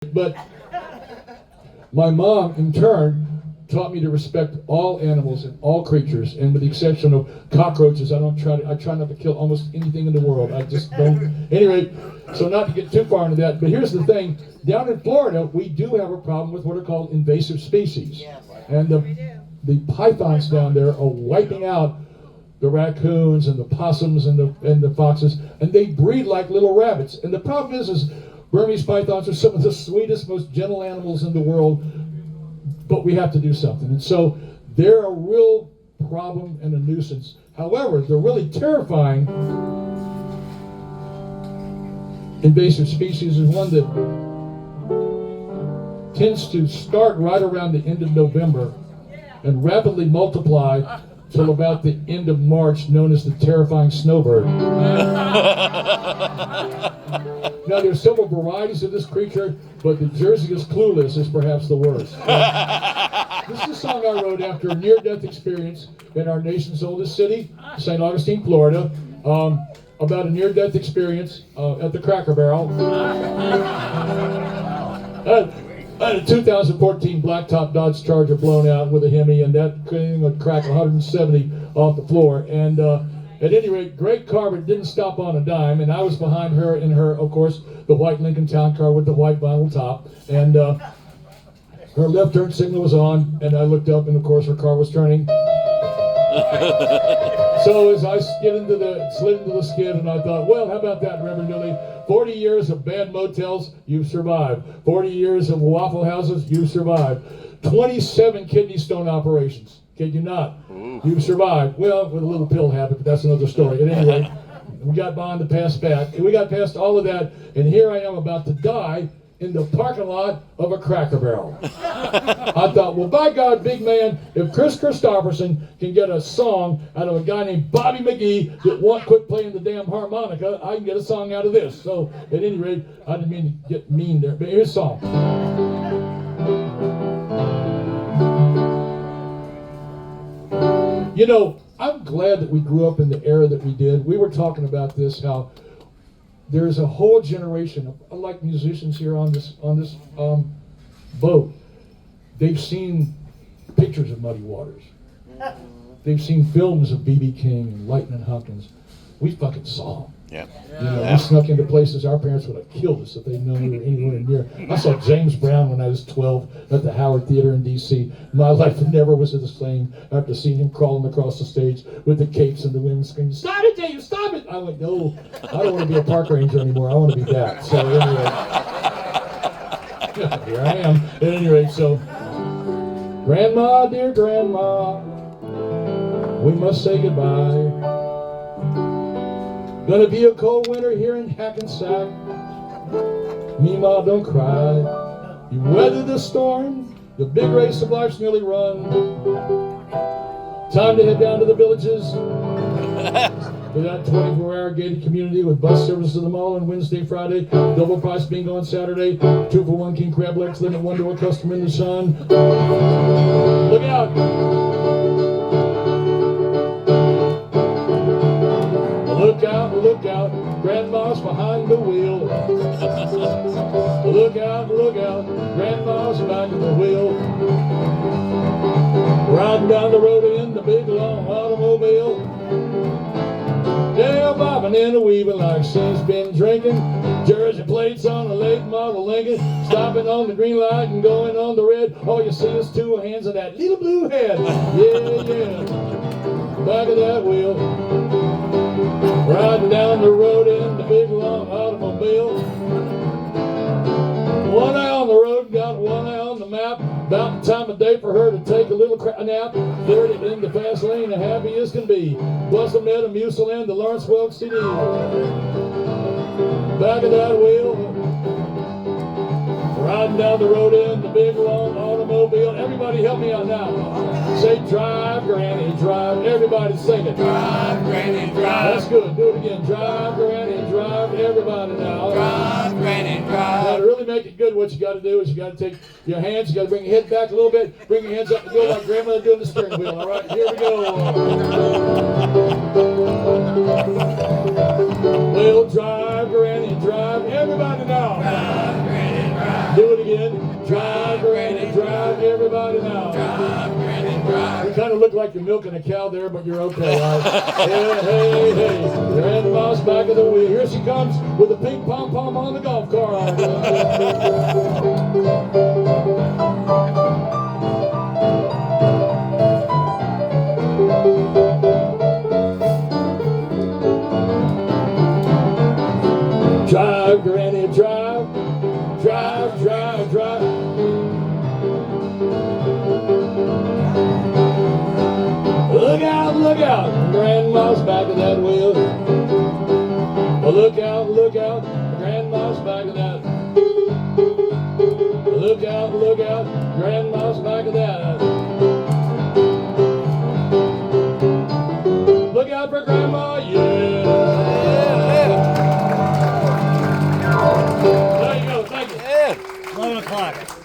But my mom, in turn, taught me to respect all animals and all creatures, and with the exception of cockroaches, I try not to kill almost anything in the world. I just don't. Anyway, so not to get too far into that, but here's the thing: down in Florida, we do have a problem with what are called invasive species, and the pythons down there are wiping out the raccoons and the possums and the foxes, and they breed like little rabbits. And the problem is Burmese pythons are some of the sweetest, most gentle animals in the world, but we have to do something. And so they're a real problem and a nuisance. However, the really terrifying invasive species is one that tends to start right around the end of November and rapidly multiply till about the end of March, known as the terrifying snowbird. Now, there's several varieties of this creature, but the Jersey is clueless is perhaps the worst. This is a song I wrote after a near-death experience in our nation's oldest city, St. Augustine, Florida, about a near-death experience at the Cracker Barrel. I had a 2014 blacktop Dodge Charger blown out with a Hemi, and that thing would crack 170 off the floor. And at any rate, great car, but didn't stop on a dime. And I was behind her in her, of course, the white Lincoln Town Car with the white vinyl top. And her left turn signal was on, and I looked up, and of course, her car was turning. So as I slid into the skid, and I thought, well, how about that, Reverend Dooley? 40 years of bad motels, you've survived. 40 years of Waffle Houses, you've survived. 27 kidney stone operations. Kid you not. You've survived. Well, with a little pill habit, but that's another story. At any rate, we got bond to pass back. And we got past all of that, and here I am about to die in the parking lot of a Cracker Barrel. I thought, well, by God, big man, if Chris Christopherson can get a song out of a guy named Bobby McGee that won't quit playing the damn harmonica, I can get a song out of this. So, at any rate, I didn't mean to get mean there, but here's a song. You know, I'm glad that we grew up in the era that we did. We were talking about this, how there's a whole generation of, like musicians here on this boat. They've seen pictures of Muddy Waters. They've seen films of B.B. King and Lightning Hopkins. We fucking saw them. Yeah. You know, we snuck into places our parents would have killed us if they'd known we were anywhere near. I saw James Brown when I was 12 at the Howard Theater in D.C. My life never was the same after seeing him crawling across the stage with the capes and the women screaming, "Stop it, James, stop it!" I went, no, I don't want to be a park ranger anymore. I want to be that. So anyway, here I am. At any rate, so, Grandma, dear Grandma, we must say goodbye. Gonna be a cold winter here in Hackensack. Meemaw, don't cry. You weathered the storm. The big race of life's nearly run. Time to head down to the villages for that 24-hour gated community with bus service to the mall on Wednesday, Friday, double price bingo on Saturday, 2 for 1 king crab legs, limit 1 to a customer in the sun. Look out! Look out, Grandma's behind the wheel. Look out, Grandma's behind the wheel. Riding down the road in the big long automobile. Yeah, bobbing and weaving like she's been drinking. Jersey plates on a late model Lincoln. Stopping on the green light and going on the red. All you see is 2 hands and that little blue head. Yeah. Back of that wheel. Riding down the road in the big long automobile. One eye on the road, got one eye on the map. About the time of day for her to take a little nap. 30 in the fast lane, and happy as can be. Bustle met a Musil and the Lawrence Welk CD. Back of that wheel. Riding down the road in the big long automobile. Everybody help me out now. Say, drive, Granny, drive. Everybody sing it. Drive, Granny, drive. That's good. Do it again. Drive, Granny, drive. Everybody now. Drive, Granny, drive. Now, to really make it good, what you got to do is you got to take your hands, you got to bring your head back a little bit, bring your hands up and go like Grandmother doing the steering wheel. All right, here we go. Well, drive, Granny, drive. Everybody now. Drive, Granny, drive. Do it Granny, drive, Granny, drive, everybody now. Drive, Granny, You drive. kind of look like you're milking a cow there, but you're okay. All right? Hey, hey, hey. Grandma's back of the wheel. Here she comes with a pink pom-pom on the golf cart. Drive, Granny, drive. Drive, drive, drive. Look out, Grandma's back of that wheel. Look out, Grandma's back of that. Look out, Grandma's back of that. Look out for Grandma, yeah. There you go, thank you. 11 o'clock.